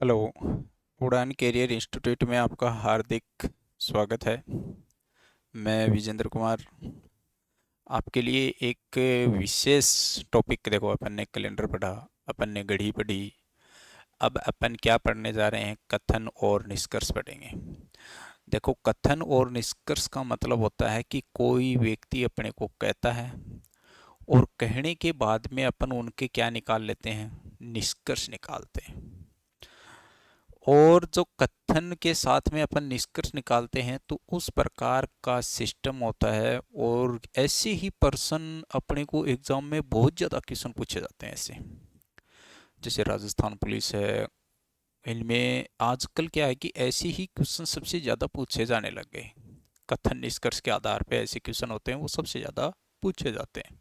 Hello. उड़ान career institute में आपका हार्दिक स्वागत है। मैं विजेंद्र कुमार आपके लिए एक विशेष टॉपिक, देखो अपन ने कैलेंडर पढ़ा, अपन ने घड़ी पढ़ी, अब अपन क्या पढ़ने जा रहे हैं, कथन और निष्कर्ष पढ़ेंगे। देखो, कथन और निष्कर्ष का मतलब होता है कि कोई व्यक्ति अपने को कहता है और कहने के बाद में अपन उनके क्या निकाल लेते हैं, निष्कर्ष निकालते हैं। और जो कथन के साथ में अपन निष्कर्ष निकालते हैं तो उस प्रकार का सिस्टम होता है। और ऐसे ही पर्सन अपने को एग्जाम में बहुत ज़्यादा क्वेश्चन पूछे जाते हैं ऐसे, जैसे राजस्थान पुलिस है, इनमें आजकल क्या है कि ऐसे ही क्वेश्चन सबसे ज़्यादा पूछे जाने लग गए। कथन निष्कर्ष के आधार पे ऐसे क्वेश्चन होते हैं, वो सबसे ज़्यादा पूछे जाते हैं।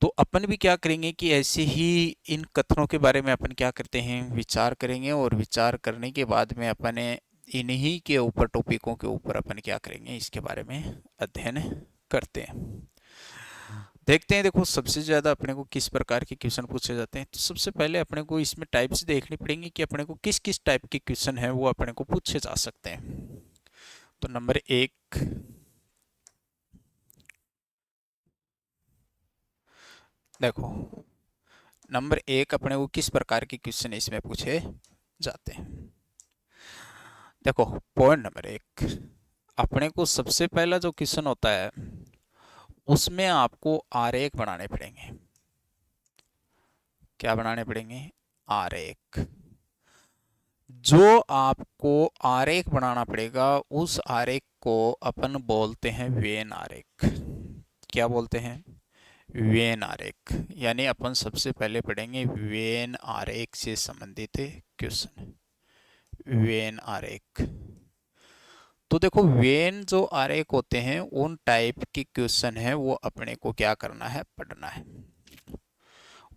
तो अपन भी क्या करेंगे कि ऐसे ही इन कथनों के बारे में अपन क्या करते हैं, विचार करेंगे। और विचार करने के बाद में अपन इन्हीं के ऊपर, टॉपिकों के ऊपर अपन क्या करेंगे, इसके बारे में अध्ययन करते हैं। देखते हैं। देखो, सबसे ज़्यादा अपने को किस प्रकार के क्वेश्चन पूछे जाते हैं। तो सबसे पहले अपने को इसमें टाइप्स देखनी पड़ेंगी कि अपने को किस किस टाइप के क्वेश्चन है वो अपने को पूछे जा सकते हैं। तो नंबर एक, देखो, नंबर एक अपने को किस प्रकार के क्वेश्चन इसमें पूछे जाते हैं। देखो, पॉइंट नंबर एक, अपने को सबसे पहला जो क्वेश्चन होता है उसमें आपको आरेख बनाने पड़ेंगे। क्या बनाने पड़ेंगे? आरेख। जो आपको आरेख बनाना पड़ेगा उस आरेख को अपन बोलते हैं वेन आरेख। क्या बोलते हैं? वेन आरेख। यानी अपन सबसे पहले पढ़ेंगे वेन आरेख से संबंधित क्वेश्चन। वेन आरेख। तो देखो, वेन जो आरेख होते हैं उन टाइप के क्वेश्चन है वो अपने को क्या करना है, पढ़ना है।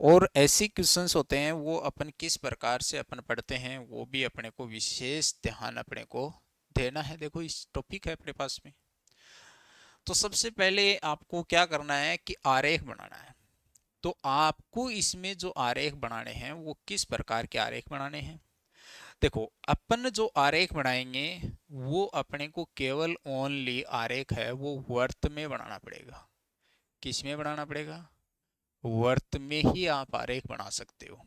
और ऐसे क्वेश्चंस होते हैं वो अपन किस प्रकार से अपन पढ़ते हैं वो भी अपने को विशेष ध्यान अपने को देना है। देखो, इस टॉपिक है अपने पास में। तो सबसे पहले आपको क्या करना है कि आरेख बनाना है। तो आपको इसमें जो आरेख बनाने हैं वो किस प्रकार के आरेख बनाने हैं। देखो, अपन जो आरेख बनाएंगे वो अपने को केवल ओनली आरेख है वो वर्त में बनाना पड़ेगा। किस में बनाना पड़ेगा? वर्त में ही आप आरेख बना सकते हो।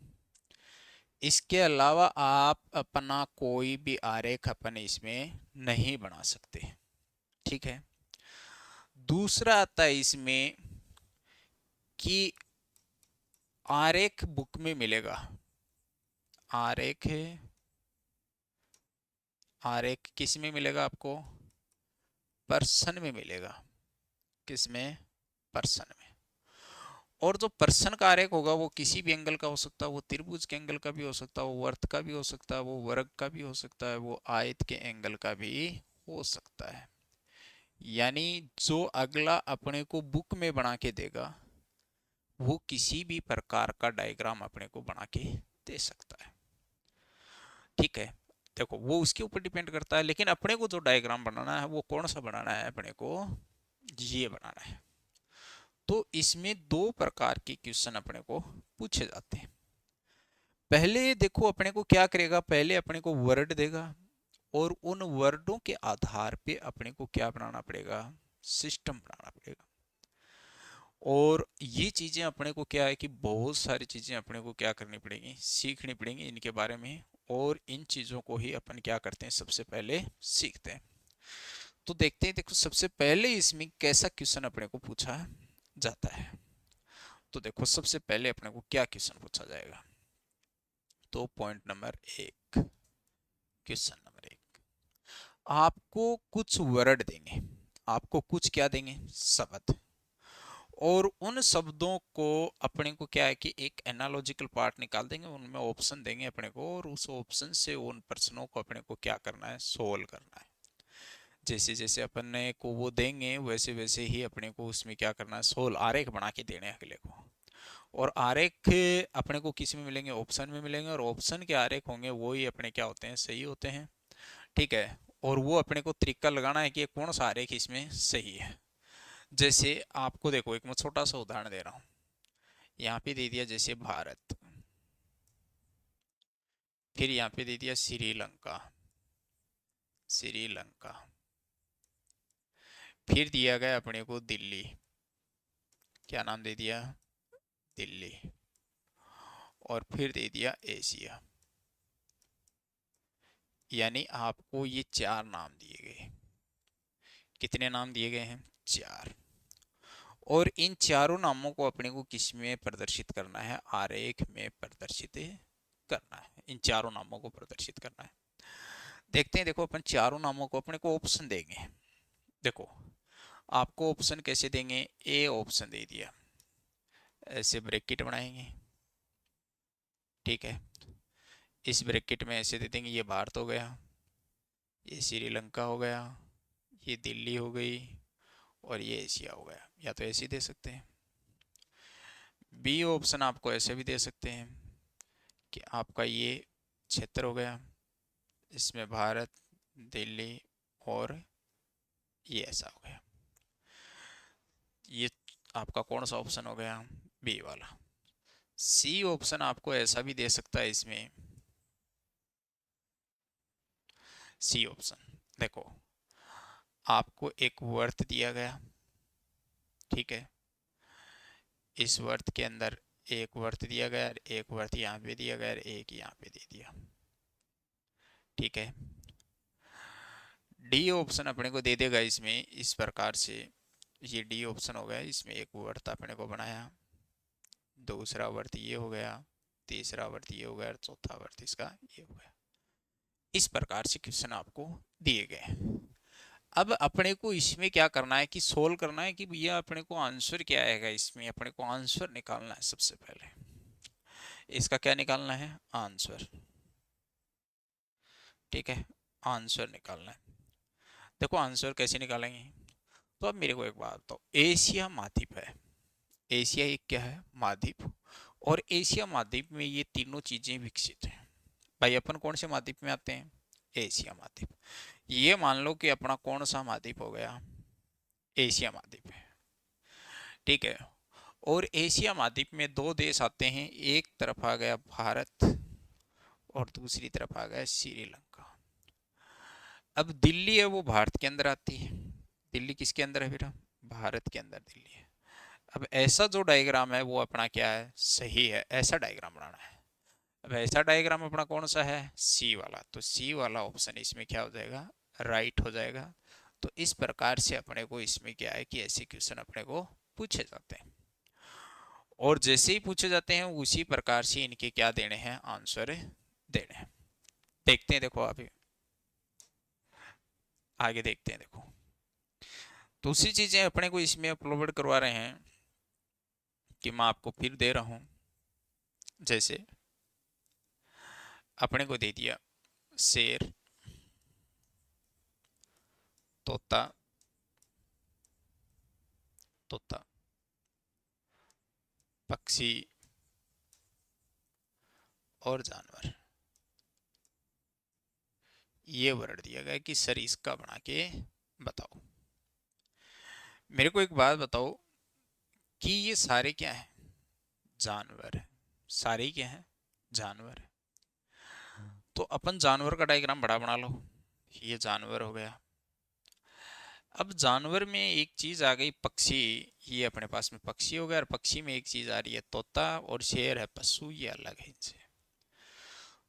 इसके अलावा आप अपना कोई भी आरेख अपन इसमें नहीं बना सकते। ठीक है। दूसरा आता है इसमें कि आरेख बुक में मिलेगा। आरेख है, आरेख किस में मिलेगा आपको? पर्सन में मिलेगा। किस में? पर्सन में। और जो पर्सन का आरेख होगा वो किसी भी एंगल का हो सकता है, वो त्रिभुज के एंगल का भी हो सकता है, वो वर्त का भी हो सकता है, वो वर्ग का भी हो सकता है, वो आयत के एंगल का भी हो सकता है। यानी जो अगला अपने को बुक में बना के देगा वो किसी भी प्रकार का डायग्राम अपने को बना के दे सकता है। ठीक है। देखो, वो उसके ऊपर डिपेंड करता है, लेकिन अपने को जो डायग्राम बनाना है वो कौन सा बनाना है, अपने को ये बनाना है। तो इसमें दो प्रकार के क्वेश्चन अपने को पूछे जाते हैं। पहले देखो, अपने को क्या करेगा, पहले अपने को वर्ड देगा और उन वर्डों के आधार पे अपने को क्या बनाना पड़ेगा, सिस्टम बनाना पड़ेगा। और ये चीजें अपने को क्या है कि बहुत सारी चीजें अपने को क्या करनी पड़ेंगी, सीखनी पड़ेंगी इनके बारे में। और इन चीजों को ही अपन क्या करते हैं, सबसे पहले सीखते हैं। तो देखते हैं। देखो, सबसे पहले इसमें कैसा क्वेश्चन अपने को पूछा जाता है। तो देखो, सबसे पहले अपने को क्या क्वेश्चन पूछा जाएगा। तो पॉइंट नंबर एक, क्वेश्चन नंबर एक, आपको कुछ वर्ड देंगे। आपको कुछ क्या देंगे, शब्द। और उन शब्दों को अपने को क्या है कि एक एनालॉजिकल पार्ट निकाल देंगे, उनमें ऑप्शन देंगे अपने को, और उस ऑप्शन से उन प्रश्नों को अपने को क्या करना है, सोल्व करना है। जैसे जैसे अपने को वो देंगे वैसे वैसे ही अपने को उसमें क्या करना है, सोल्व, आरेख बना के देने हैं अगले को। और आरेख अपने को किस में मिलेंगे, ऑप्शन में मिलेंगे। और ऑप्शन के आरेख होंगे वो ही अपने क्या होते हैं, सही होते हैं। ठीक है। और वो अपने को तरीका लगाना है कि कौन सा आरेख इसमें सही है। जैसे आपको देखो, एक मैं छोटा सा उदाहरण दे रहा हूँ। यहाँ पे दे दिया जैसे भारत, फिर यहाँ पे दे दिया श्रीलंका, श्रीलंका। फिर दिया गया अपने को दिल्ली, क्या नाम दे दिया, दिल्ली। और फिर दे दिया एशिया। यानी आपको ये 4 नाम दिए गए। कितने नाम दिए गए हैं, 4। और इन चारों नामों को अपने को किस में प्रदर्शित करना है, आरेख में प्रदर्शित करना है। इन चारों नामों को प्रदर्शित करना है। देखते हैं, देखो अपन चारों नामों को अपने को ऑप्शन देंगे। देखो आपको ऑप्शन कैसे देंगे, ए ऑप्शन दे दिया, ऐसे ब्रैकेट बनाएंगे, ठीक है। इस ब्रैकेट में ऐसे दे देंगे, ये भारत हो गया, ये श्रीलंका हो गया, ये दिल्ली हो गई, और ये एशिया हो गया। या तो ऐसे ही दे सकते हैं। बी ऑप्शन आपको ऐसे भी दे सकते हैं कि आपका ये क्षेत्र हो गया, इसमें भारत, दिल्ली, और ये ऐसा हो गया। ये आपका कौन सा ऑप्शन हो गया, बी वाला। सी ऑप्शन आपको ऐसा भी दे सकता है इसमें, सी ऑप्शन देखो आपको एक वर्त दिया गया, ठीक है। इस वर्त के अंदर एक वर्त दिया गया, एक वर्त यहाँ पे दिया गया, एक यहाँ पे दे दिया, ठीक है। डी ऑप्शन अपने को दे देगा इसमें इस प्रकार से, ये डी ऑप्शन हो गया, इसमें एक वर्त अपने को बनाया, दूसरा वर्त ये हो गया, तीसरा वर्त ये हो गया, चौथा वर्त इसका ये हो गया। इस प्रकार से क्वेश्चन आपको दिए गए। अब अपने को इसमें क्या करना है कि सोल्व करना है कि भैया अपने को आंसर क्या आएगा, इसमें अपने को आंसर निकालना है। सबसे पहले इसका क्या निकालना है, आंसर, ठीक है। आंसर निकालना है। देखो आंसर कैसे निकालेंगे, तो अब मेरे को एक बात बताओ, एशिया महाद्वीप है, एशिया एक क्या है, महाद्वीप। और एशिया महाद्वीप में ये तीनों चीजें विकसित हैं। भाई अपन कौन से महाद्वीप में आते हैं, एशिया महाद्वीप। ये मान लो कि अपना कौन सा महाद्वीप हो गया, एशिया महाद्वीप है, ठीक है। और एशिया महाद्वीप में 2 देश आते हैं, एक तरफ आ गया भारत और दूसरी तरफ आ गया श्रीलंका। अब दिल्ली है वो भारत के अंदर आती है, दिल्ली किसके अंदर है बेटा, भारत के अंदर दिल्ली है। अब ऐसा जो डायग्राम है वो अपना क्या है, सही है, ऐसा डायग्राम बनाना है। अब ऐसा डायग्राम अपना कौन सा है, सी वाला। तो सी वाला ऑप्शन इसमें क्या हो जाएगा, राइट हो जाएगा। तो इस प्रकार से अपने को इसमें क्या है कि ऐसे क्वेश्चन अपने को पूछे जाते हैं, और जैसे ही पूछे जाते हैं उसी प्रकार से इनके क्या देने हैं, आंसर देने हैं। देखते हैं, देखो अभी आगे देखते हैं। देखो दूसरी चीजें अपने को इसमें अपलोड करवा रहे हैं कि मैं आपको फिर दे रहा हूं। जैसे अपने को दे दिया शेर, तोता, तोता, पक्षी और जानवर। ये वर्ड दिया गया कि सर इसका बना के बताओ। मेरे को एक बात बताओ कि ये सारे क्या हैं, जानवर है। सारे ही क्या हैं, जानवर है। तो अपन जानवर का डायग्राम बड़ा बना लो, ये जानवर हो गया। अब जानवर में एक चीज आ गई, पक्षी। ये अपने पास में पक्षी हो गया, और पक्षी में एक चीज आ रही है तोता, और शेर है पशु, ये अलग है इनसे।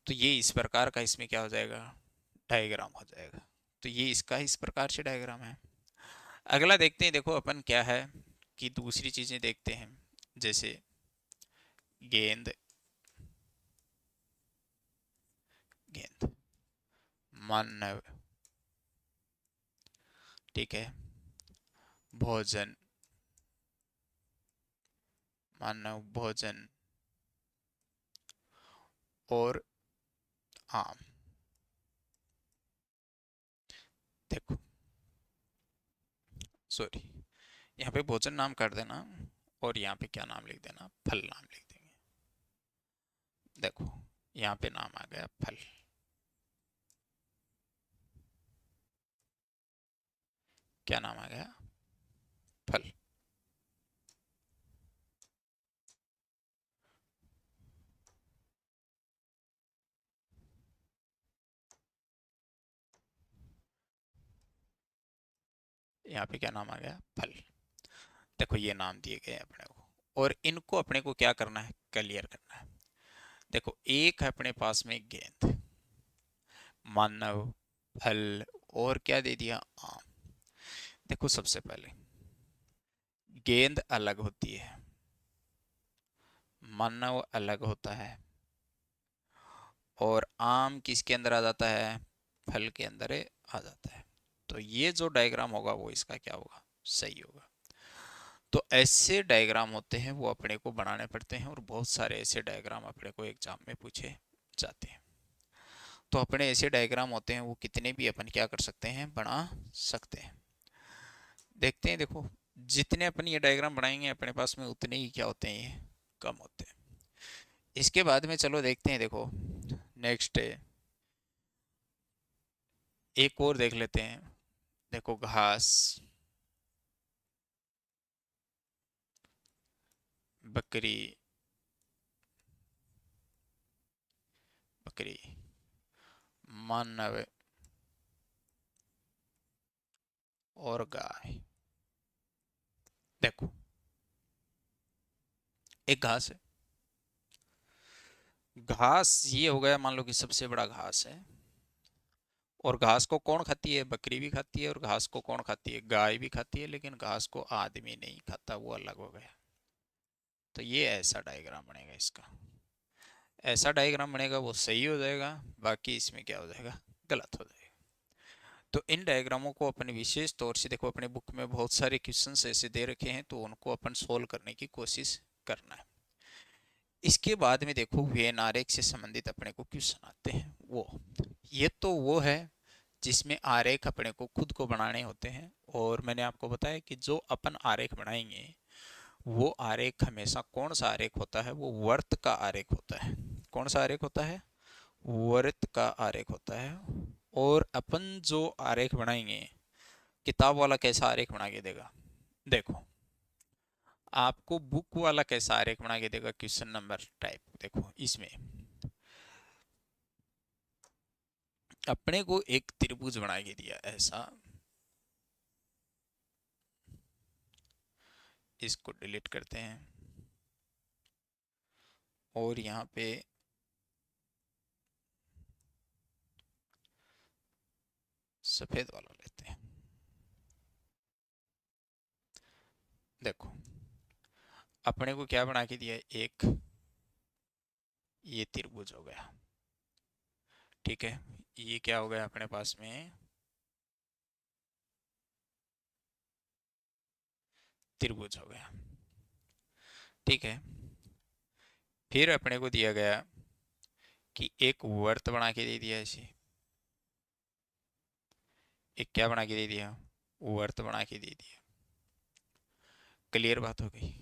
तो ये इस प्रकार का इसमें क्या हो जाएगा, डायग्राम हो जाएगा। तो ये इसका इस प्रकार से डायग्राम है। अगला देखते हैं, देखो अपन क्या है कि दूसरी चीजें देखते हैं। जैसे गेंद, गेंद, मानव, ठीक है, भोजन, मानव भोजन, और आम। देखो सॉरी, यहाँ पे भोजन नाम कर देना, और यहाँ पे क्या नाम लिख देना, फल नाम लिख देंगे। देखो यहाँ पे नाम आ गया फल, क्या नाम आ गया, फल। यहाँ पे क्या नाम आ गया, फल। देखो ये नाम दिए गए हैं अपने को, और इनको अपने को क्या करना है, क्लियर करना है। देखो एक है अपने पास में गेंद, मानव, फल, और क्या दे दिया, आम। देखो सबसे पहले गेंद अलग होती है, मानव अलग होता है, और आम किसके अंदर आ जाता है, फल के अंदर आ जाता है। तो ये जो डायग्राम होगा वो इसका क्या होगा, सही होगा। तो ऐसे डायग्राम होते हैं वो अपने को बनाने पड़ते हैं, और बहुत सारे ऐसे डायग्राम अपने को एग्जाम में पूछे जाते हैं। तो अपने ऐसे डायग्राम होते हैं वो कितने भी अपन क्या कर सकते हैं, बना सकते हैं। देखते हैं, देखो जितने अपन ये डायग्राम बनाएंगे अपने पास में उतने ही क्या होते हैं, ये कम होते हैं। इसके बाद में चलो देखते हैं, देखो नेक्स्ट एक और देख लेते हैं। देखो घास, बकरी, बकरी, मानव और गाय। देखो एक घास है, घास ये हो गया मान लो कि सबसे बड़ा घास है, और घास को कौन खाती है, बकरी भी खाती है, और घास को कौन खाती है, गाय भी खाती है, लेकिन घास को आदमी नहीं खाता, वो अलग हो गया। तो ये ऐसा डायग्राम बनेगा इसका, ऐसा डायग्राम बनेगा वो सही हो जाएगा, बाकी इसमें क्या हो जाएगा, गलत हो जाएगा। तो इन डायग्रामों को अपन विशेष तौर से देखो, अपने बुक में बहुत सारे क्वेश्चंस ऐसे दे रखे हैं, तो उनको अपन सोल्व करने की कोशिश करना है। इसके बाद में देखो वेन आरेख से संबंधित अपने को क्वेश्चन आते हैं, वो ये तो वो है जिसमें आरेख अपने को खुद को बनाने होते हैं। और मैंने आपको बताया कि जो अपन आरेख बनाएंगे वो आरेख हमेशा कौन सा आरेख होता है, वो वर्त का आरेख होता है। कौन सा आरेख होता है, वर्त का आरेख होता है। और अपन जो आरेख बनाएंगे, किताब वाला कैसा आरेख बना के देगा, देखो आपको बुक वाला कैसा आरेख बना के देगा, क्वेश्चन नंबर टाइप देखो इसमें अपने को एक त्रिभुज बना के दिया ऐसा, इसको डिलीट करते हैं और यहाँ पे सफेद वाला लेते हैं। देखो अपने को क्या बना के दिया, एक ये त्रिभुज हो गया, ठीक है। ये क्या हो गया अपने पास में, त्रिभुज हो गया, ठीक है। फिर अपने को दिया गया कि एक वर्त बना के दे दिया इसे, एक क्या बना के दे दिया, वर्त बना के दे दिया, क्लियर बात हो गई।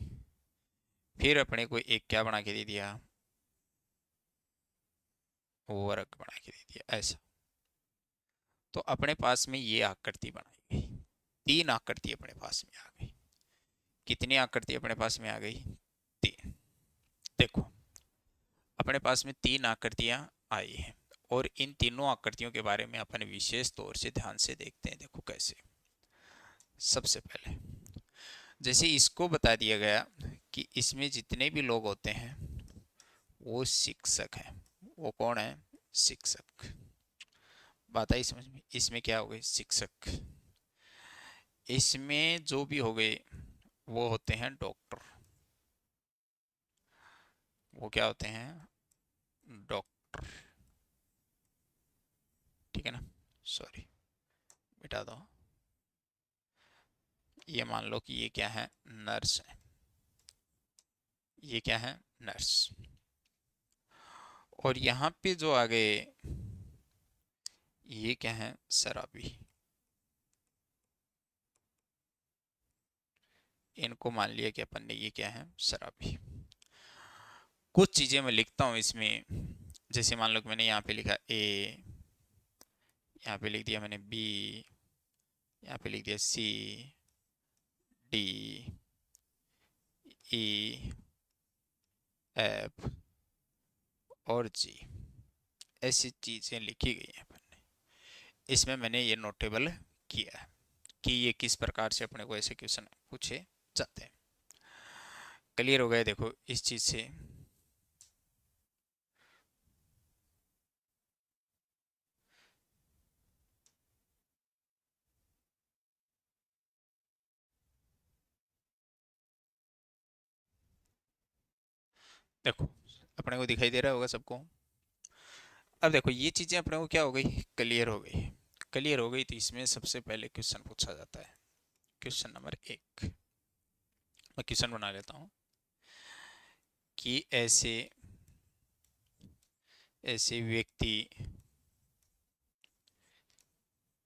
फिर अपने को एक क्या बना के दे दिया, वर्ग बना के दे दिया ऐसा। तो अपने पास में ये आकृति बनाई गई, तीन आकृति अपने पास में आ गई। कितनी आकृति अपने पास में आ गई, तीन। देखो अपने पास में तीन आकृतियां आई हैं, और इन तीनों आकृतियों के बारे में अपन विशेष तौर से ध्यान से देखते हैं। देखो कैसे, सबसे पहले जैसे इसको बता दिया गया कि इसमें जितने भी लोग होते हैं वो शिक्षक हैं। वो कौन है, शिक्षक। बात आई समझ में, इसमें क्या हो गए, शिक्षक। इसमें जो भी हो गए वो होते हैं डॉक्टर, वो क्या होते हैं, डॉक्टर, ठीक है ना। सॉरी मिटा दो, ये मान लो कि ये क्या है, नर्स है, ये क्या है, नर्स। और यहाँ पे जो आ गए ये क्या है, शराबी। इनको मान लिया कि अपन ने ये क्या है, शराबी। कुछ चीजें मैं लिखता हूँ इसमें, जैसे मान लो कि मैंने यहाँ पे लिखा ए, यहाँ पे लिख दिया मैंने बी, यहाँ पे लिख दिया सी, डी, ई, एफ और जी। ऐसी चीजें लिखी गई हैं अपन ने, इसमें मैंने ये नोटेबल किया है। कि ये किस प्रकार से अपने को ऐसे क्वेश्चन पूछे जाते हैं। क्लियर हो गया देखो इस चीज से। देखो अपने को दिखाई दे रहा होगा सबको। अब देखो ये चीजें अपने को क्या हो गई, क्लियर हो गई। क्लियर हो गई तो इसमें सबसे पहले क्वेश्चन पूछा जाता है। क्वेश्चन नंबर 1 मैं क्वेश्चन बना लेता हूँ कि ऐसे ऐसे व्यक्ति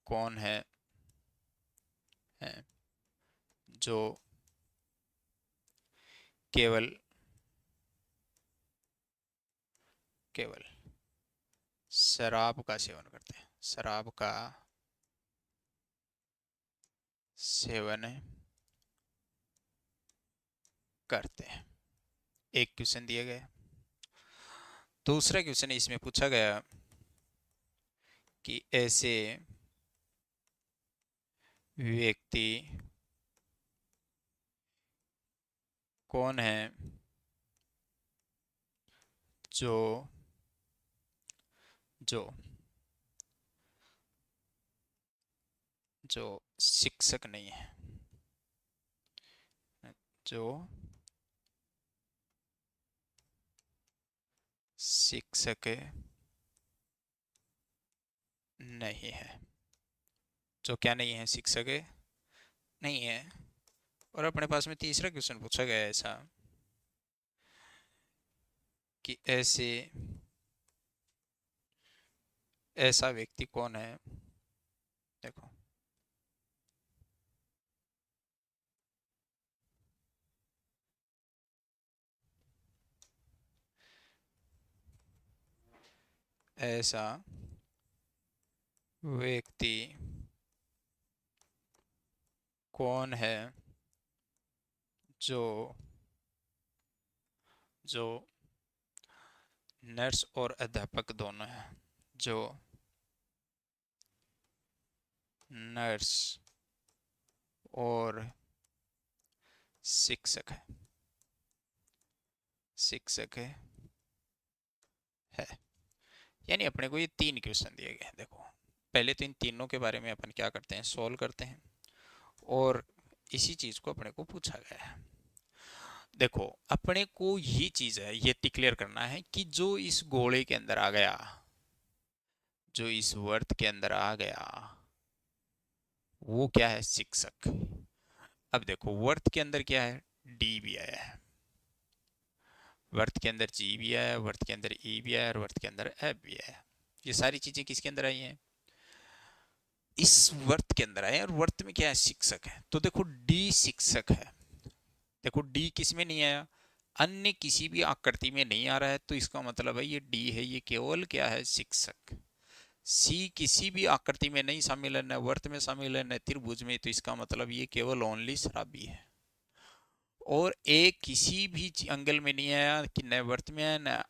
कौन है जो केवल केवल शराब का सेवन करते हैं, शराब का सेवन करते हैं। एक क्वेश्चन दिया गया। दूसरा क्वेश्चन इसमें पूछा गया कि ऐसे व्यक्ति कौन है जो जो जो शिक्षक नहीं है, जो शिक्षक नहीं है, जो क्या नहीं है, शिक्षक नहीं है। और अपने पास में तीसरा क्वेश्चन पूछा गया है ऐसा कि ऐसा व्यक्ति कौन है। देखो ऐसा व्यक्ति कौन है जो जो नर्स और अध्यापक दोनों है, जो नर्स और शिक्षक है, शिक्षक है। यानी अपने को ये 3 क्वेश्चन दिए गए हैं। देखो पहले तो इन तीनों के बारे में अपन क्या करते हैं, सॉल्व करते हैं और इसी चीज को अपने को पूछा गया है। देखो अपने को ये चीज है ये डिक्लेयर करना है कि जो इस गोले के अंदर आ गया, जो इस वर्त के अंदर आ गया वो क्या है, शिक्षक। अब देखो वर्त के अंदर क्या है, डी भी आया है, वर्त के अंदर जी भी आया, वर्त के अंदर ई भी आया और वर्त के अंदर एफ भी आया। ये सारी चीजें किसके अंदर आई हैं, इस वर्त के अंदर आए। और वर्त में क्या है, शिक्षक है। तो देखो डी शिक्षक है। देखो डी किस में नहीं आया, अन्य किसी भी आकृति में नहीं आ रहा है, तो इसका मतलब है ये डी है, ये केवल क्या है, शिक्षक। सी किसी भी आकृति में नहीं शामिल है, न वर्त में शामिल है न त्रिभुज में, तो इसका मतलब ये केवल ओनली शराबी है। और ए किसी भी एंगल में नहीं आया कि न वर्त में आया न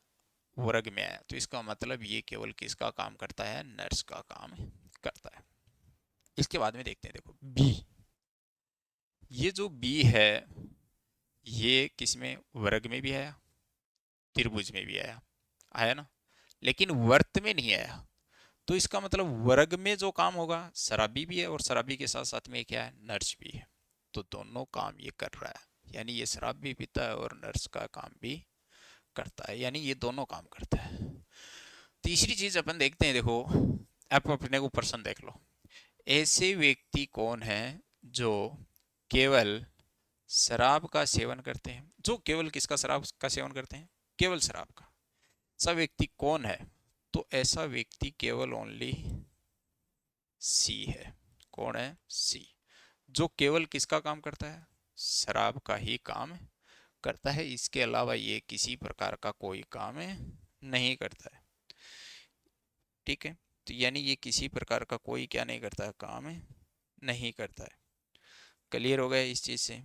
वर्ग में आया, तो इसका मतलब ये केवल किसका काम करता है, नर्स का काम करता है। इसके बाद में देखते हैं, देखो बी, ये जो बी है ये किसमें, वर्ग में भी आया, त्रिभुज में भी आया, आया ना, लेकिन वर्त में नहीं आया। तो इसका मतलब वर्ग में जो काम होगा शराबी भी है और शराबी के साथ साथ में क्या है, नर्स भी है। तो दोनों काम ये कर रहा है, यानी ये शराब भी पीता है और नर्स का काम भी करता है, यानी ये दोनों काम करता है। तीसरी चीज अपन देखते हैं, देखो आप अपने को प्रश्न देख लो। ऐसे व्यक्ति कौन है जो केवल शराब का सेवन करते हैं, जो केवल किसका, शराब का सेवन करते हैं, केवल शराब का। ऐसा व्यक्ति कौन है, तो ऐसा व्यक्ति केवल ओनली सी है। कौन है, सी, जो केवल किसका काम करता है, शराब का ही काम करता है, इसके अलावा ये किसी प्रकार का कोई काम नहीं करता है। ठीक है, तो यानी ये किसी प्रकार का कोई क्या नहीं करता है, काम नहीं करता है। क्लियर हो गया इस चीज से।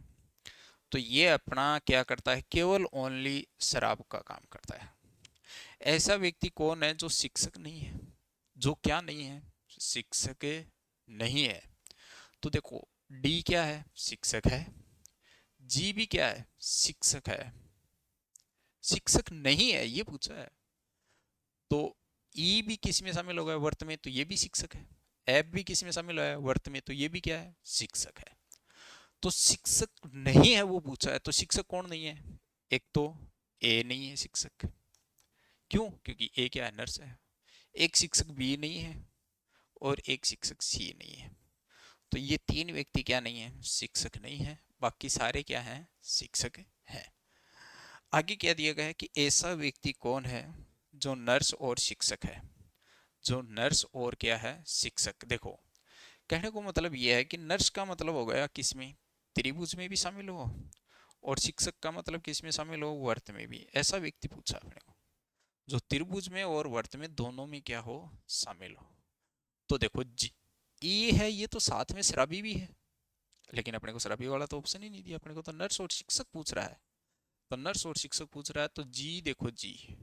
तो ये अपना क्या करता है, केवल ओनली शराब का काम करता है। ऐसा व्यक्ति कौन है जो शिक्षक नहीं है, जो क्या नहीं है, शिक्षक नहीं है। तो देखो डी क्या है? शिक्षक है। जी भी क्या है? शिक्षक है। शिक्षक नहीं है ये पूछा है। तो ई भी किस में शामिल होगा? वर्त में, तो ये भी शिक्षक है। एफ भी किस में शामिल है? वर्त में, तो ये भी क्या है? शिक्षक है। तो शिक्षक नहीं है वो पूछा है, तो शिक्षक कौन नहीं है? एक तो ए नहीं है शिक्षक। क्यों? क्योंकि ए क्या है? नर्स है। एक शिक्षक बी नहीं है और एक शिक्षक सी नहीं है। तो ये तीन व्यक्ति क्या नहीं है? शिक्षक नहीं है। बाकी सारे क्या हैं? शिक्षक हैं। आगे क्या दिया गया है कि ऐसा व्यक्ति कौन है जो नर्स और शिक्षक है? जो नर्स और क्या है? शिक्षक। देखो, कहने को मतलब यह है कि नर्स का मतलब हो गया किसमें? त्रिभुज में भी शामिल हो। और शिक्षक का मतलब किसमें शामिल हो? वर्त में भी। ऐसा व्यक्ति पूछा अपने को जो त्रिभुज में और वर्त में दोनों में क्या हो? शामिल हो। तो देखो जी, ये है, ये तो साथ में शराबी भी है, लेकिन अपने को शराबी वाला तो ऑप्शन ही नहीं दिया। अपने को तो नर्स और शिक्षक पूछ रहा है। तो नर्स और शिक्षक पूछ रहा है, तो जी देखो, जी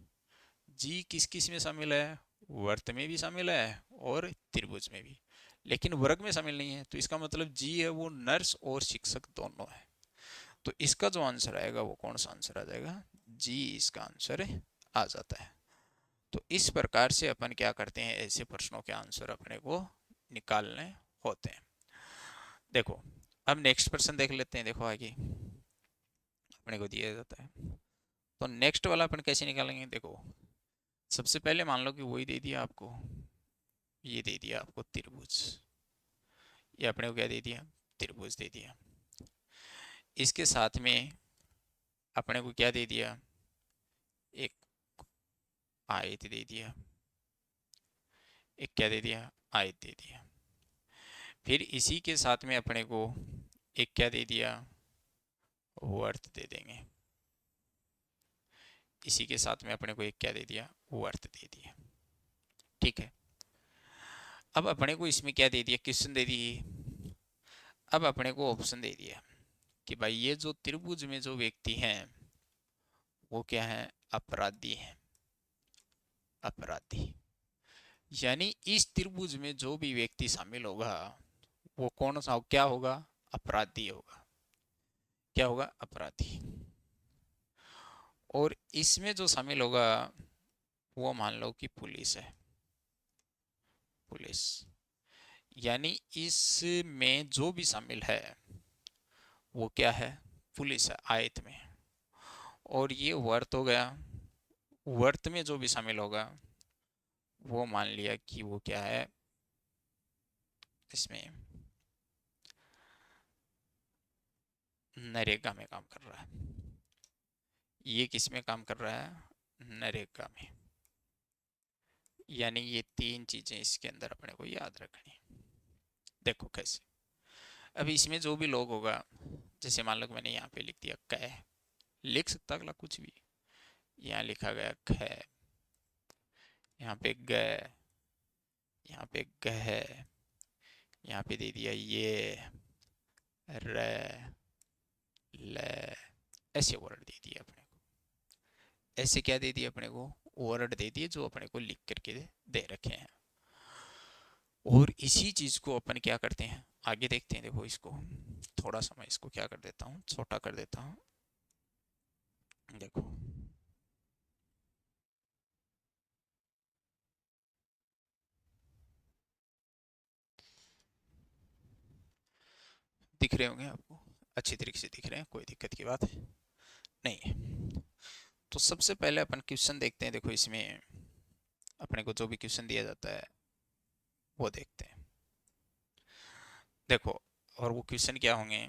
जी किस किस में शामिल है? वर्त में भी शामिल है और त्रिभुज में भी, लेकिन वर्ग में शामिल नहीं है। तो इसका मतलब जी है वो नर्स और शिक्षक दोनों है। तो इसका जो आंसर आएगा वो कौन सा आंसर आ जाएगा? जी इसका आंसर आ जाता है। तो इस प्रकार से अपन क्या करते हैं, ऐसे प्रश्नों के आंसर अपने को निकालने होते हैं। देखो, अब नेक्स्ट प्रश्न देख लेते हैं। देखो आगे अपने को दिया जाता है, तो नेक्स्ट वाला अपन कैसे निकालेंगे? देखो, सबसे पहले मान लो कि वही दे दिया आपको, ये दे दिया आपको त्रिभुज। ये अपने को क्या दे दिया? त्रिभुज दे दिया। इसके साथ में अपने को क्या दे दिया? एक आयत दे दिया। एक क्या दे दिया? आयत दे दिया। फिर इसी के साथ में अपने को एक क्या दे दिया? वर्त दे देंगे। इसी के साथ में अपने को एक क्या दे दिया? वर्त दे दिया। ठीक है। अब अपने को इसमें क्या दे दिया? क्वेश्चन दे दिए। अब अपने को ऑप्शन दे दिया कि भाई ये जो त्रिभुज में जो व्यक्ति हैं वो क्या है? अपराधी हैं। अपराधी, यानी इस त्रिभुज में जो भी व्यक्ति शामिल होगा वो कौन सा क्या होगा? अपराधी होगा। क्या होगा? अपराधी। और इसमें जो शामिल होगा वो मान लो कि पुलिस है। पुलिस, यानी इसमें जो भी शामिल है वो क्या है? पुलिस है आयत में। और ये वर्त हो गया। वर्त में जो भी शामिल होगा वो मान लिया कि वो क्या है? इसमें नरेगा में काम कर रहा है। ये किस में काम कर रहा है? नरेगा में। यानी ये तीन चीजें इसके अंदर अपने को याद रखनी। देखो कैसे, अभी इसमें जो भी लोग होगा, जैसे मान लो कि मैंने यहाँ पे लिख दिया कै, लिख सकता अगला कुछ भी। यहाँ लिखा गया ख, यहाँ पे ग, यहाँ पे गह, यहाँ पे दे दिया ये र, ल, ऐसे वर्ड दे दिए अपने को। ऐसे क्या दे दिए अपने को? वर्ड दे दिए जो अपने को लिख करके दे रखे हैं। और इसी चीज को अपन क्या करते हैं, आगे देखते हैं। देखो इसको थोड़ा सा मैं इसको क्या कर देता हूँ, छोटा कर देता हूँ। देखो, दिख रहे होंगे आपको, अच्छी तरीके से दिख रहे हैं, कोई दिक्कत की बात नहीं है। तो सबसे पहले अपन क्वेश्चन देखते हैं। देखो इसमें अपने को जो भी क्वेश्चन दिया जाता है वो देखते हैं। देखो, और वो क्वेश्चन क्या होंगे?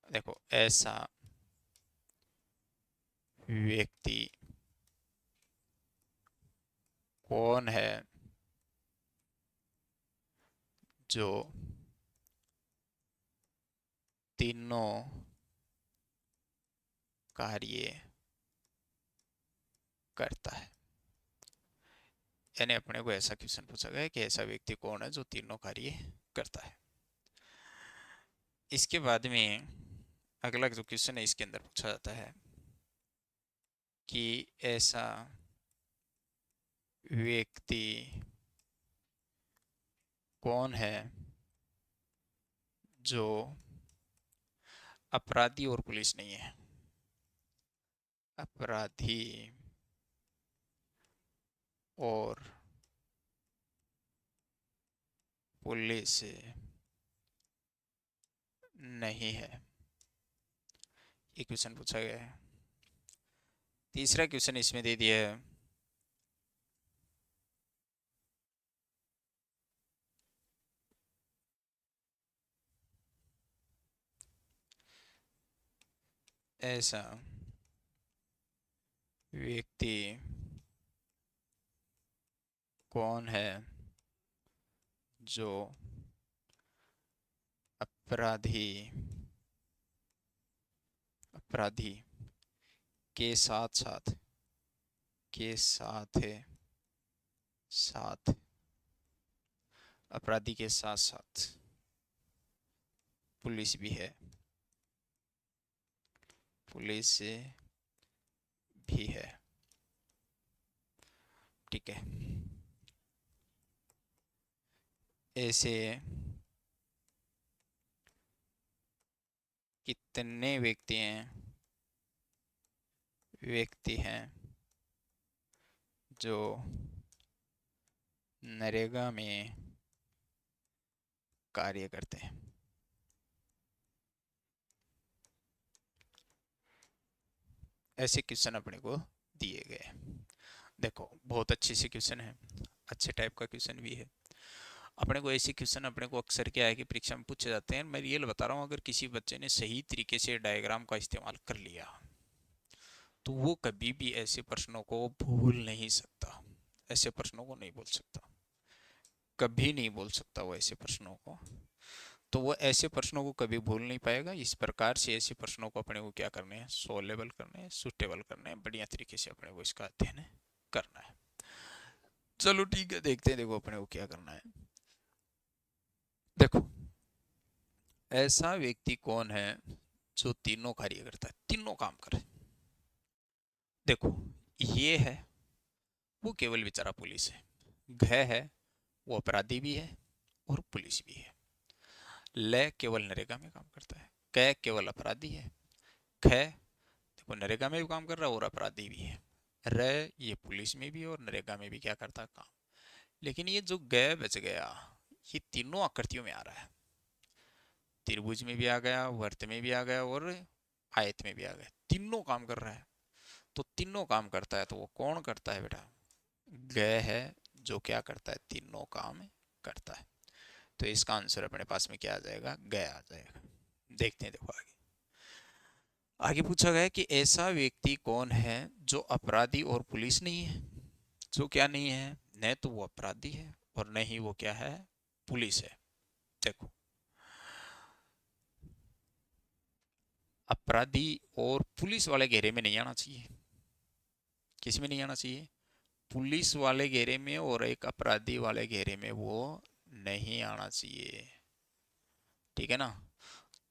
देखो, ऐसा व्यक्ति कौन है जो तीनों कार्य करता है? यानी अपने को ऐसा क्वेश्चन पूछा गया है कि ऐसा व्यक्ति कौन है जो तीनों कार्य करता है। इसके बाद में अगला जो क्वेश्चन है इसके अंदर पूछा जाता है कि ऐसा व्यक्ति कौन है जो अपराधी और पुलिस नहीं है? अपराधी और पुलिस नहीं है, ये क्वेश्चन पूछा गया है। तीसरा क्वेश्चन इसमें दे दिया है, ऐसा व्यक्ति कौन है जो अपराधी अपराधी के साथ साथ के साथ साथ अपराधी के साथ साथ पुलिस भी है, पुलिस भी है। ठीक है, ऐसे कितने व्यक्ति हैं जो नरेगा में कार्य करते हैं? ऐसे क्वेश्चन अपने को दिए गए। देखो बहुत अच्छे से क्वेश्चन है, अच्छे टाइप का क्वेश्चन भी है। अपने को ऐसे क्वेश्चन अपने को अक्सर क्या है कि परीक्षा में पूछे जाते हैं। मैं रियल बता रहा हूँ, अगर किसी बच्चे ने सही तरीके से डायग्राम का इस्तेमाल कर लिया तो वो कभी भी ऐसे प्रश्नों को भूल नहीं सकता, ऐसे प्रश्नों को नहीं बोल सकता, कभी नहीं बोल सकता वो ऐसे प्रश्नों को। तो वो ऐसे प्रश्नों को कभी भूल नहीं पाएगा। इस प्रकार से ऐसे प्रश्नों को अपने को क्या करने हैं, सोल्वेबल करने हैं, सुटेबल करने हैं, बढ़िया तरीके से अपने को इसका अध्ययन करना है। चलो ठीक है, देखते हैं देखो अपने को क्या करना है। देखो ऐसा व्यक्ति कौन है जो तीनों कार्य करता है, तीनों काम करे। देखो ये है वो केवल बेचारा पुलिस है, घ है वो अपराधी भी है और पुलिस भी है, ल केवल नरेगा में काम करता है, क केवल अपराधी है, ख देखो नरेगा में भी काम कर रहा है और अपराधी भी है, र ये पुलिस में भी और नरेगा में भी क्या करता है, काम। लेकिन ये जो ग बच गया, ये तीनों आकृतियों में आ रहा है, त्रिभुज में भी आ गया, वर्त में भी आ गया और आयत में भी आ गया, तीनों काम कर रहा है। तो तीनों काम करता है तो वो कौन करता है बेटा, ग है जो क्या करता है, तीनों काम करता है। तो इसका आंसर अपने पास में क्या आ जाएगा, ग आ जाएगा। देखते हैं देखो आगे। आगे पूछा गया कि ऐसा व्यक्ति कौन है जो अपराधी और पुलिस नहीं है। जो क्या नहीं है, न तो वो अपराधी है और न ही वो क्या है, पुलिस है। देखो अपराधी और पुलिस वाले घेरे में नहीं आना चाहिए। किस में नहीं आना चाहिए, पुलिस वाले घेरे में और एक अपराधी वाले घेरे में वो नहीं आना चाहिए। ठीक है ना।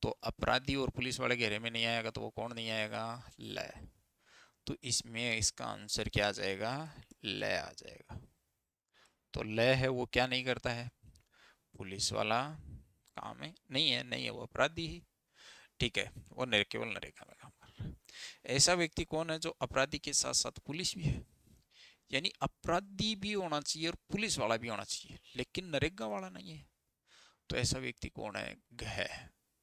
तो अपराधी और पुलिस वाले घेरे में नहीं आएगा तो वो कौन नहीं आएगा, ल। तो इसमें इसका आंसर क्या आ जाएगा, ल आ जाएगा। तो ल है वो क्या नहीं करता है, पुलिस वाला काम है नहीं है, नहीं है वो अपराधी ही। ठीक है, वो केवल नरेगा में काम कर रहा है। ऐसा व्यक्ति कौन है जो अपराधी के साथ साथ पुलिस भी है, यानी अपराधी भी होना चाहिए और पुलिस वाला भी होना चाहिए लेकिन नरेगा वाला नहीं है। तो ऐसा व्यक्ति कौन है, घ,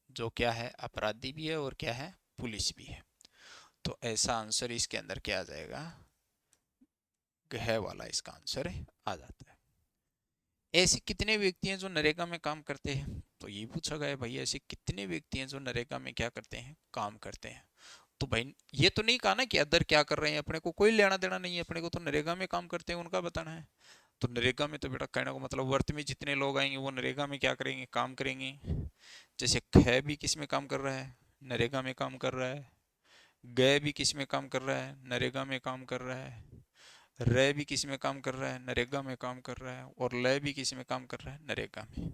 जो क्या है, अपराधी भी है और क्या है, पुलिस भी है। तो ऐसा आंसर इसके अंदर क्या आ जाएगा, घ वाला इसका आंसर आ जाता है। ऐसे कितने व्यक्ति हैं जो नरेगा में काम करते हैं, तो ये पूछा गया भाई ऐसे कितने व्यक्ति हैं जो नरेगा में क्या करते हैं, काम करते हैं। तो भाई ये तो नहीं कहा ना कि अदर क्या कर रहे हैं, अपने को कोई लेना देना नहीं है, अपने को तो नरेगा में काम करते हैं उनका बताना है। तो नरेगा में तो बेटा कहने को मतलब वर्त में जितने लोग आएंगे वो नरेगा में क्या करेंगे, काम करेंगे। जैसे ख भी किस में काम कर रहा है, नरेगा में काम कर रहा है। ग भी किस में काम कर रहा है, नरेगा में काम कर रहा है। र भी किस में काम कर रहा है, नरेगा में काम कर रहा है। और ल भी किस में काम कर रहा है, नरेगा में।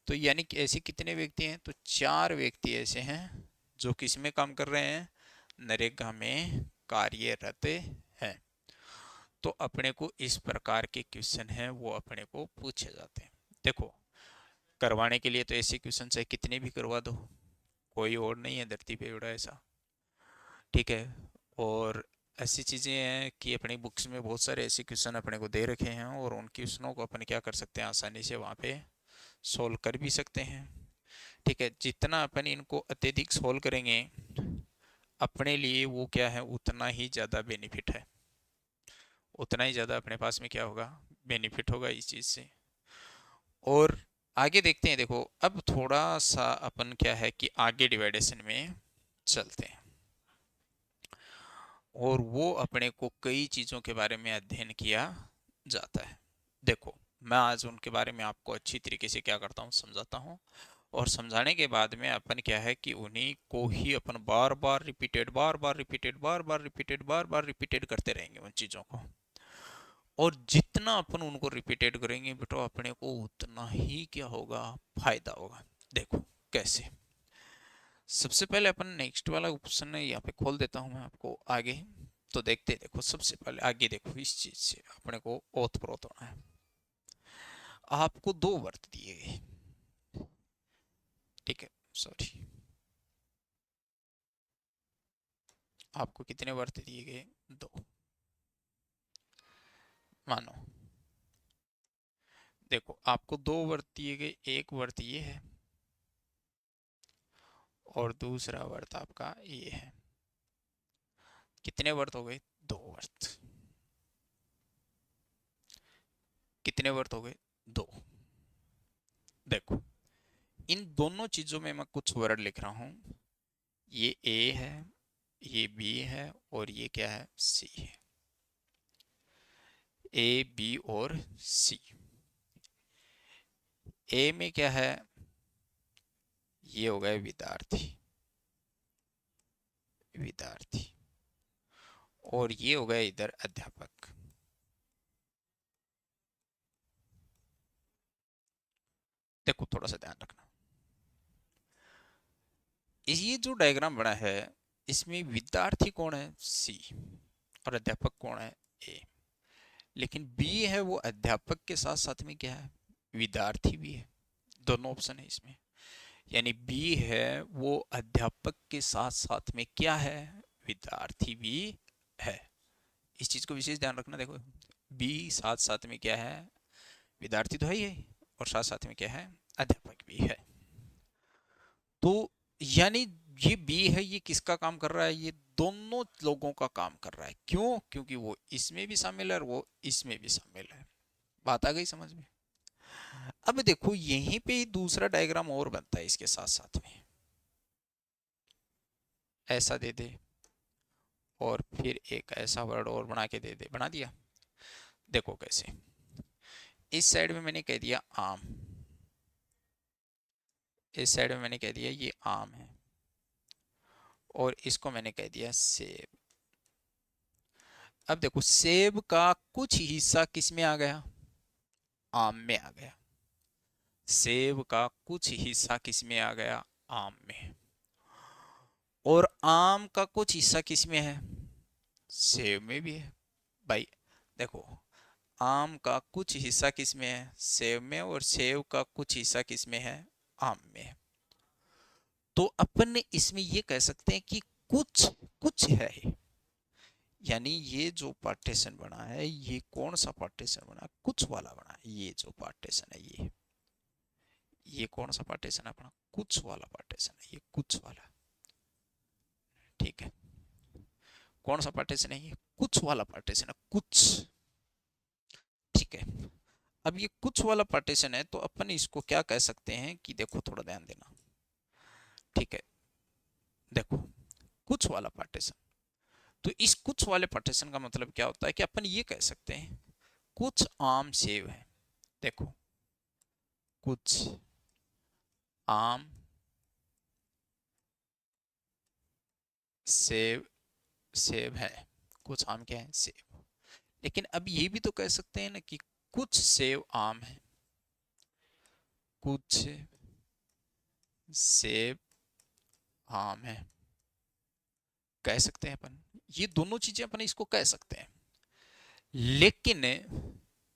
तो यानी कि ऐसे कितने व्यक्ति हैं, तो 4 व्यक्ति ऐसे हैं जो किस में काम कर रहे हैं, नरेगा में कार्यरत हैं। तो अपने को इस प्रकार के क्वेश्चन हैं वो अपने को पूछे जाते हैं। देखो करवाने के लिए तो ऐसे क्वेश्चन है कितने भी करवा दो, कोई और नहीं है धरती पे उड़ा ऐसा। ठीक है। और ऐसी चीज़ें हैं कि अपनी बुक्स में बहुत सारे ऐसे क्वेश्चन अपने को दे रखे हैं और उन क्वेश्चनों को अपन क्या कर सकते हैं, आसानी से वहाँ पे सोल्व कर भी सकते हैं। ठीक है। जितना अपन इनको अत्यधिक सोल्व करेंगे अपने लिए वो क्या है, उतना ही ज़्यादा बेनिफिट है, उतना ही ज़्यादा अपने पास में क्या होगा, बेनिफिट होगा इस चीज़ से। और आगे देखते हैं। देखो अब थोड़ा सा अपन क्या है कि आगे डिवाइडेशन में चलते हैं और वो अपने को कई चीज़ों के बारे में अध्ययन किया जाता है। देखो मैं आज उनके बारे में आपको अच्छी तरीके से क्या करता हूँ, समझाता हूँ। और समझाने के बाद में अपन क्या है कि उन्हीं को ही अपन बार बार रिपीटेड, बार बार रिपीटेड, बार बार रिपीटेड, बार बार रिपीटेड करते रहेंगे उन चीज़ों को। और जितना अपन उनको रिपीटेड करेंगे बेटा अपने को उतना ही क्या होगा, फायदा होगा। देखो कैसे। सबसे पहले अपन नेक्स्ट वाला क्वेश्चन है यहाँ पे खोल देता हूँ मैं आपको आगे। तो देखते हैं। देखो सबसे पहले आगे देखो, इस चीज से अपने को ओत प्रोत होना है। आपको दो वर्त दिए गए। ठीक है, सॉरी, आपको कितने वर्त दिए गए, दो। मानो देखो आपको दो वर्त दिए गए, एक वर्त ये है और दूसरा वर्त आपका ये है। कितने वर्त हो गए, दो वर्त। कितने वर्त हो गए, दो। देखो इन दोनों चीजों में मैं कुछ वर्ड लिख रहा हूं। ये ए है, ये बी है और ये क्या है, सी है। ए बी और सी। ए में क्या है, ये हो गए विद्यार्थी, विद्यार्थी। और ये हो गए इधर अध्यापक। देखो थोड़ा सा ध्यान रखना, ये जो डायग्राम बना है इसमें विद्यार्थी कौन है, सी, और अध्यापक कौन है, ए। लेकिन बी है वो अध्यापक के साथ साथ में क्या है, विद्यार्थी भी है। दोनों ऑप्शन है इसमें। यानी बी है वो अध्यापक के साथ साथ में क्या है, विद्यार्थी भी है। इस चीज को विशेष ध्यान रखना। देखो बी साथ साथ में क्या है, विद्यार्थी तो है ही है और साथ साथ में क्या है, अध्यापक भी है। तो यानी ये बी है, ये किसका काम कर रहा है, ये दोनों लोगों का काम कर रहा है। क्यों, क्योंकि वो इसमें भी शामिल है और वो इसमें भी शामिल है। बात आ गई समझ में। अब देखो यहीं पे ही दूसरा डायग्राम और बनता है इसके साथ साथ में, ऐसा दे दे और फिर एक ऐसा वर्ड और बना के दे दे, बना दिया। देखो कैसे, इस साइड में मैंने कह दिया आम, इस साइड में मैंने कह दिया ये आम है और इसको मैंने कह दिया सेब। अब देखो सेब का कुछ हिस्सा किस में आ गया, आम में आ गया। सेब का कुछ हिस्सा किस में आ गया, आम में। और आम का कुछ हिस्सा किस में है, सेब में भी है। भाई देखो आम का कुछ हिस्सा किस में है, सेब में, और सेब का कुछ हिस्सा किस में है, आम में। तो अपन ने इसमें ये कह सकते हैं कि कुछ कुछ है। यानी ये जो पार्टीशन बना है ये कौन सा पार्टीशन बना है, कुछ वाला बना है। ये जो पार्टीशन है ये कौन सा पार्टीशन है अपना, कुछ वाला पार्टीशन है, ये कुछ वाला। ठीक है, कौन सा पार्टीशन है, ये कुछ वाला पार्टीशन है, कुछ। ठीक है। अब ये कुछ वाला पार्टीशन है तो अपन इसको क्या कह सकते हैं कि देखो थोड़ा ध्यान देना। ठीक है, देखो कुछ वाला पार्टीशन, तो इस कुछ वाले पार्टीशन का मतलब क्या होता है कि अपन ये कह सकते हैं कुछ आम सेब है। देखो कुछ आम सेब, सेब है, कुछ आम क्या है, सेब। लेकिन अब ये भी तो कह सकते हैं ना कि कुछ सेब आम है, कुछ सेब आम है, कह सकते हैं अपन। ये दोनों चीजें अपन इसको कह सकते हैं। लेकिन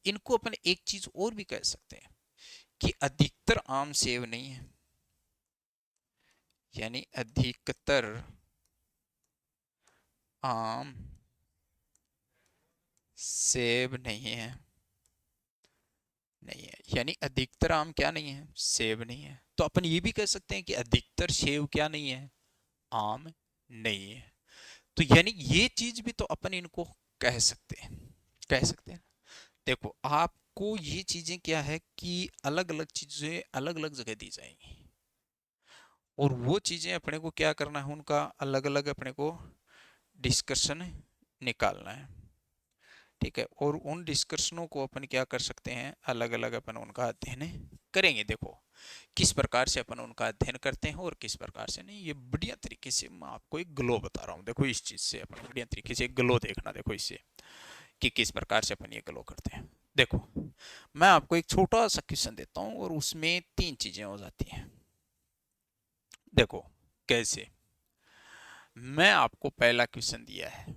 इनको अपन एक चीज और भी कह सकते हैं कि अधिकतर आम सेब नहीं है, यानी अधिकतर आम सेब नहीं है, नहीं है, यानी अधिकतर आम क्या नहीं है, सेब नहीं है। तो अपन ये भी कह सकते हैं कि अधिकतर सेब क्या नहीं है, आम नहीं है। तो यानी ये चीज भी तो अपन इनको कह सकते हैं, कह सकते हैं। देखो आपको ये चीजें क्या है कि अलग अलग चीजें अलग अलग जगह दी जाएंगी, और वो चीजें अपने को क्या करना है, उनका अलग अलग अपने को डिस्कशन निकालना है। ठीक है, और उन डिस्कशनों को अपन क्या कर सकते हैं, अलग अलग अपन उनका अध्ययन करेंगे। देखो किस प्रकार से अपन उनका अध्ययन करते हैं और किस प्रकार से नहीं, ये बढ़िया तरीके से मैं आपको एक ग्लो बता रहा हूँ। देखो इस चीज से अपन बढ़िया तरीके से एक ग्लो देखना, देखो इससे कि किस प्रकार से अपन ये ग्लो करते हैं। देखो मैं आपको एक छोटा सा क्वेश्चन देता हूँ और उसमें 3 चीजें हो जाती हैं। देखो कैसे, मैं आपको पहला क्वेश्चन दिया है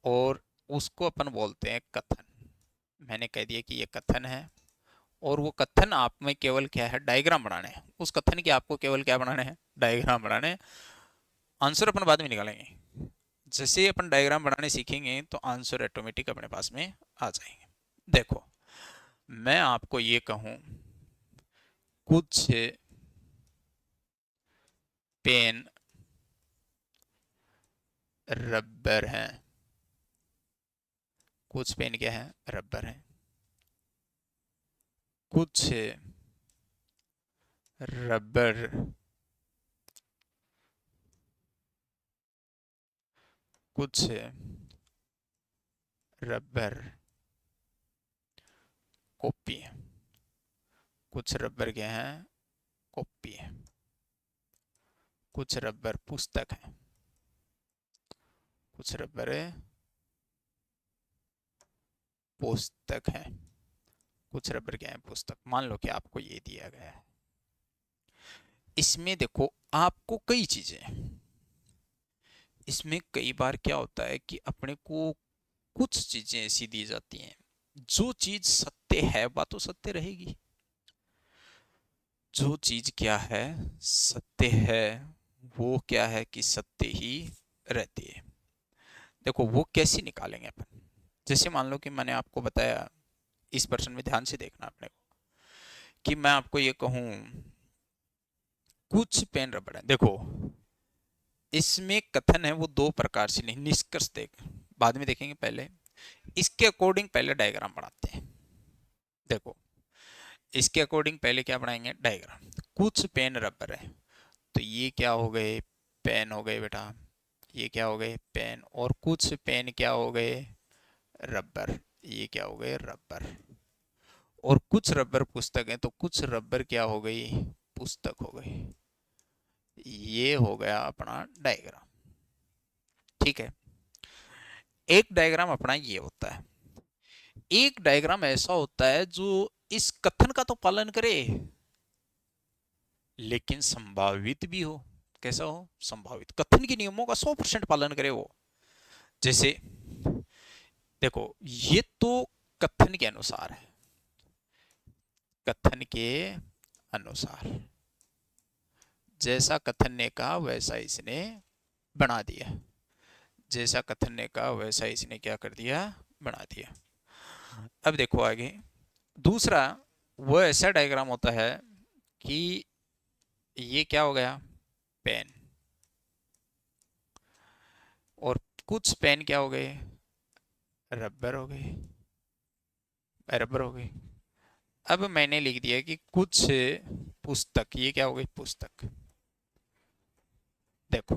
और उसको अपन बोलते हैं कथन। मैंने कह दिया कि ये कथन है, और वो कथन आप में केवल क्या है, डायग्राम बनाने हैं। उस कथन के आपको केवल क्या बनाने हैं, डायग्राम बनाने हैं। आंसर अपन बाद में निकालेंगे। जैसे अपन डायग्राम बनाने सीखेंगे तो आंसर ऑटोमेटिक अपने पास में आ जाएंगे। देखो मैं आपको ये कहूं, कुछ पेन रबर हैं, कुछ पेन क्या है, रबर है। कुछ रबर, कुछ रबर कॉपी है, कुछ रबर क्या है, कॉपी है। कुछ रबर पुस्तक है, कुछ रबर पुस्तक है। कुछ रबर क्या है, पुस्तक। मान लो कि आपको ये दिया गया है, इसमें देखो आपको कई चीजें, इसमें कई बार क्या होता है कि अपने को कुछ चीजें ऐसी दी जाती हैं, जो चीज सत्य है वह तो सत्य रहेगी। जो चीज क्या है, सत्य है, वो क्या है कि सत्य ही रहती है। देखो वो कैसे निकालेंगे अपन, जैसे मान लो कि मैंने आपको बताया, इस प्रश्न में ध्यान से देखना अपने को, कि मैं आपको ये कहूं कुछ पेन रबड़ है। देखो इसमें कथन है वो 2 प्रकार से नहीं, निष्कर्ष देख बाद में देखेंगे, पहले इसके अकॉर्डिंग पहले डायग्राम बनाते हैं। देखो इसके अकॉर्डिंग पहले क्या बनाएंगे, डायग्राम। कुछ पेन रबर है, तो ये क्या हो गए, पेन हो गए बेटा। ये क्या हो गए, पेन। और कुछ पेन क्या हो गए, रबर। ये क्या हो गए, रबर। और कुछ रबर पुस्तक है, तो कुछ रबर क्या हो गई, पुस्तक हो गई। ये हो गया अपना डायग्राम। ठीक है, एक डायग्राम अपना ये होता है। एक डायग्राम ऐसा होता है जो इस कथन का तो पालन करे, लेकिन संभावित भी हो। कैसा हो, संभावित, कथन के नियमों का 100% पालन करे वो। जैसे देखो ये तो कथन के अनुसार है, कथन के अनुसार जैसा कथन ने कहा वैसा इसने बना दिया, जैसा कथन ने कहा वैसा इसने क्या कर दिया, बना दिया। अब देखो आगे दूसरा, वो ऐसा डायग्राम होता है कि ये क्या हो गया, पेन। और कुछ पेन क्या हो गए, रबर हो गए, रबर हो गए। अब मैंने लिख दिया कि कुछ पुस्तक, ये क्या हो गई, पुस्तक। देखो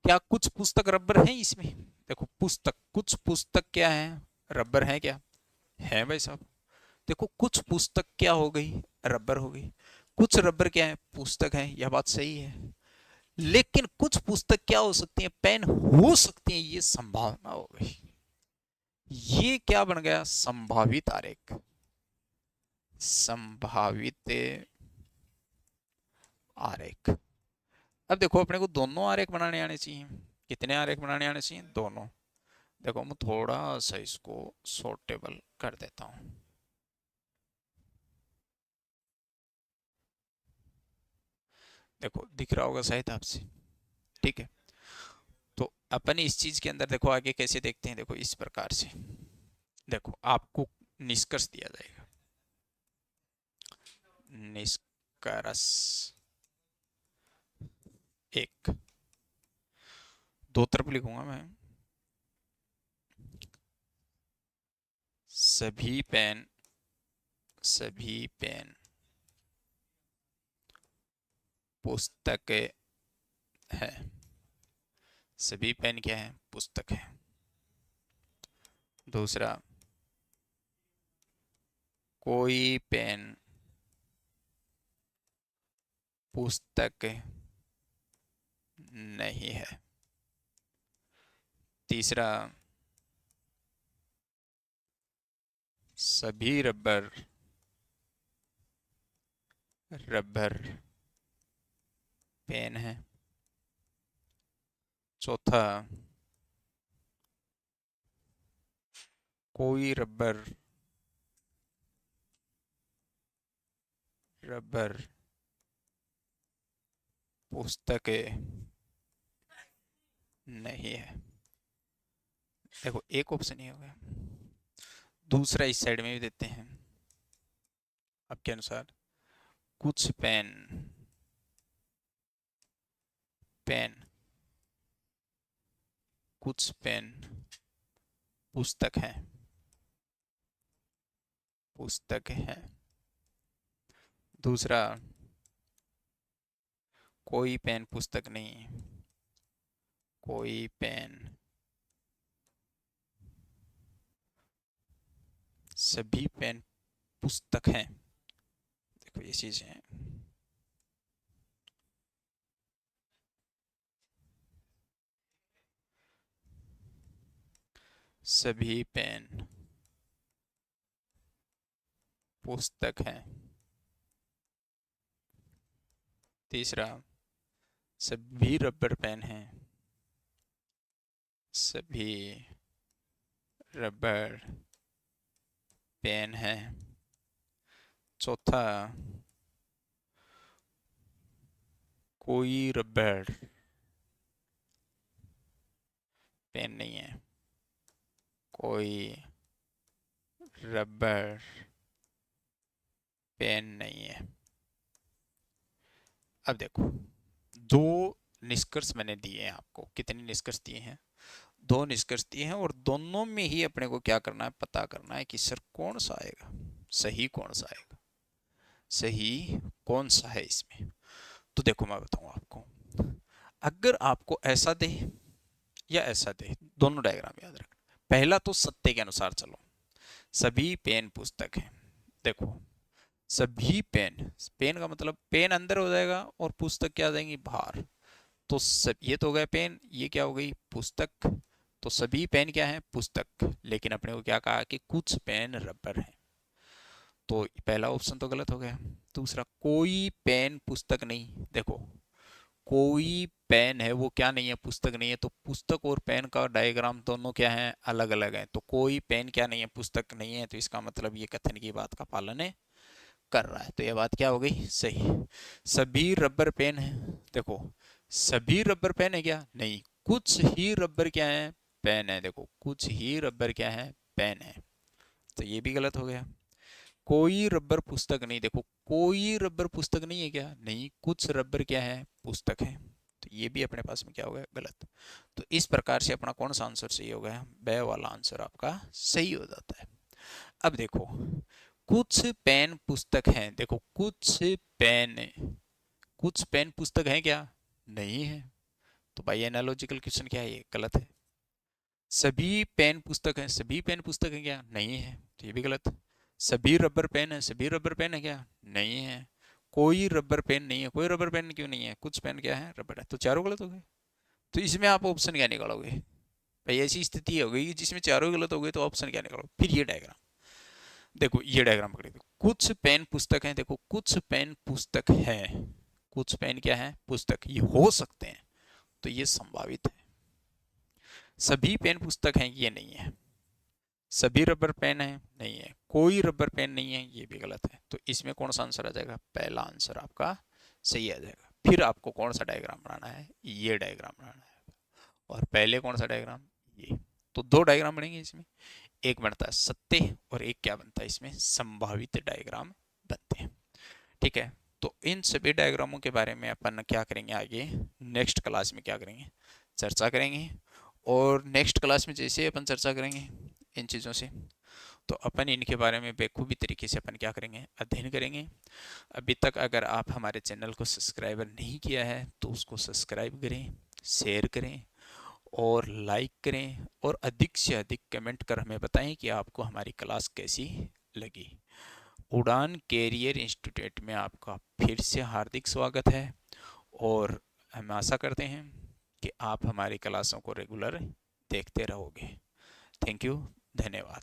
क्या कुछ पुस्तक रबर है इसमें, देखो पुस्तक, कुछ पुस्तक क्या है, रबर है क्या, है भाई साहब। देखो कुछ पुस्तक क्या हो गई, रबर हो गई। कुछ रबर क्या है, पुस्तक है, यह बात सही है। लेकिन कुछ पुस्तक क्या हो सकती है, पेन हो सकती है, ये संभावना हो गई। ये क्या बन गया, संभावित आरेख, संभावित आरेख। अब देखो अपने को दोनों आरेख बनाने आने चाहिए। कितने आरेख बनाने आने चाहिए, दोनों। देखो मैं थोड़ा सा इसको शॉर्ट टेबल कर देता हूं। देखो दिख रहा होगा शायद आपसे, ठीक है। तो अपन इस चीज के अंदर देखो आगे कैसे देखते हैं, देखो इस प्रकार से। देखो आपको निष्कर्ष दिया जाएगा, निष्कर्ष एक, दो तरफ लिखूंगा मैं। सभी पेन, सभी पेन पुस्तकें है, सभी पेन क्या है, पुस्तक है। दूसरा, कोई पेन पुस्तक नहीं है। तीसरा, सभी रबर, रबर पेन है। चौथा, कोई रबर, रबर पुस्तकें नहीं है। देखो एक ऑप्शन ही हो गया। दूसरा इस साइड में भी देते हैं आपके अनुसार, कुछ पेन, पेन, कुछ पेन पुस्तक है, पुस्तक है। दूसरा, कोई पेन पुस्तक नहीं, कोई पेन, सभी पेन पुस्तक हैं। देखो ये चीजें हैं। सभी पेन पुस्तक हैं। तीसरा, सभी रबर पेन हैं, सभी रबर पेन है। चौथा, कोई रबर पेन नहीं है, कोई रबर पेन नहीं है। अब देखो, दो निष्कर्ष मैंने दिए हैं आपको। कितने निष्कर्ष दिए हैं, दो निष्कर्ष दिए हैं, और दोनों में ही अपने को क्या करना है, पता करना है कि सर कौन सा आएगा, सही कौन सा आएगा, सही कौन सा है इसमें। तो देखो मैं बताऊं आपको, अगर आपको ऐसा दे या ऐसा दे, दोनों डायग्राम याद रखना। पहला तो सत्य के अनुसार चलो, सभी पेन पुस्तक है। देखो सभी पेन, पेन का मतलब पेन अंदर हो जाएगा और पुस्तक क्या आ जाएंगी बाहर। तो सब, ये तो हो गया पेन, ये क्या हो गई पुस्तक। तो सभी पेन क्या है, पुस्तक। लेकिन अपने को क्या कहा कि कुछ पेन रबर है, तो पहला ऑप्शन तो गलत हो गया। दूसरा, कोई पेन पुस्तक नहीं। देखो कोई पेन है वो क्या नहीं है, पुस्तक नहीं है। तो पुस्तक और पेन का डायग्राम दोनों क्या है, अलग अलग है। तो कोई पेन क्या नहीं है, पुस्तक नहीं है। तो इसका मतलब ये कथन की बात का पालन है कर रहा है। तो ये बात क्या हो गई, सही। सभी रबर पेन है, देखो सभी रबर पेन है क्या, नहीं। कुछ ही रबर क्या है, पेन है। देखो कुछ ही रबर क्या है, पेन है। तो ये भी गलत हो गया। कोई रबर पुस्तक नहीं, देखो कोई रबर पुस्तक नहीं है क्या, नहीं। कुछ रबर क्या है, पुस्तक है। तो ये भी अपने पास में क्या हो गया, गलत। तो इस प्रकार से अपना कौन सा आंसर सही हो गया, ब वाला आंसर आपका सही हो जाता है। अब देखो, कुछ पेन पुस्तक हैं। देखो कुछ पेन, कुछ पेन पुस्तक है क्या, नहीं है। तो भाई एनालॉजिकल क्वेश्चन क्या है, ये गलत है। सभी पेन पुस्तक है, सभी पेन पुस्तक है क्या, नहीं है। तो ये भी गलत। सभी रबर पेन है, सभी रबर पेन है क्या, नहीं है। कोई रबर पेन नहीं है, कोई रबर पेन क्यों नहीं है, कुछ पेन क्या है, रबर है। तो चारों गलत हो गए। तो इसमें आप ऑप्शन क्या निकालोगे भाई, ऐसी स्थिति हो गई जिसमें चारों गलत हो गए, तो ऑप्शन क्या निकालोगे। फिर ये डायग्राम देखो, ये डायग्राम पकड़े, देखो कुछ पेन पुस्तक है, देखो कुछ पेन पुस्तक है, कुछ पेन क्या है, पुस्तक, ये हो सकते हैं। तो ये संभावित है। सभी पेन पुस्तक हैं, ये नहीं है। सभी रबर पेन है, नहीं है। कोई रबर पेन नहीं है, ये भी गलत है। तो इसमें कौन सा आंसर आ जाएगा, पहला आंसर आपका सही आ जाएगा। फिर आपको कौन सा डायग्राम बनाना है, ये डायग्राम बनाना है, और पहले कौन सा डायग्राम, ये। तो दो डायग्राम बनेंगे इसमें, एक बनता है सत्य और एक क्या बनता है इसमें, संभावित डायग्राम बनते हैं। ठीक है, तो इन सभी डायग्रामों के बारे में अपन क्या करेंगे आगे, नेक्स्ट क्लास में क्या करेंगे, चर्चा करेंगे। और नेक्स्ट क्लास में जैसे अपन चर्चा करेंगे इन चीज़ों से, तो अपन इनके बारे में बेखूबी तरीके से अपन क्या करेंगे, अध्ययन करेंगे। अभी तक अगर आप हमारे चैनल को सब्सक्राइबर नहीं किया है तो उसको सब्सक्राइब करें, शेयर करें और लाइक करें, और अधिक से अधिक कमेंट कर हमें बताएं कि आपको हमारी क्लास कैसी लगी। उड़ान कैरियर इंस्टीट्यूट में आपका फिर से हार्दिक स्वागत है, और हम आशा करते हैं कि आप हमारी क्लासों को रेगुलर देखते रहोगे। थैंक यू, धन्यवाद।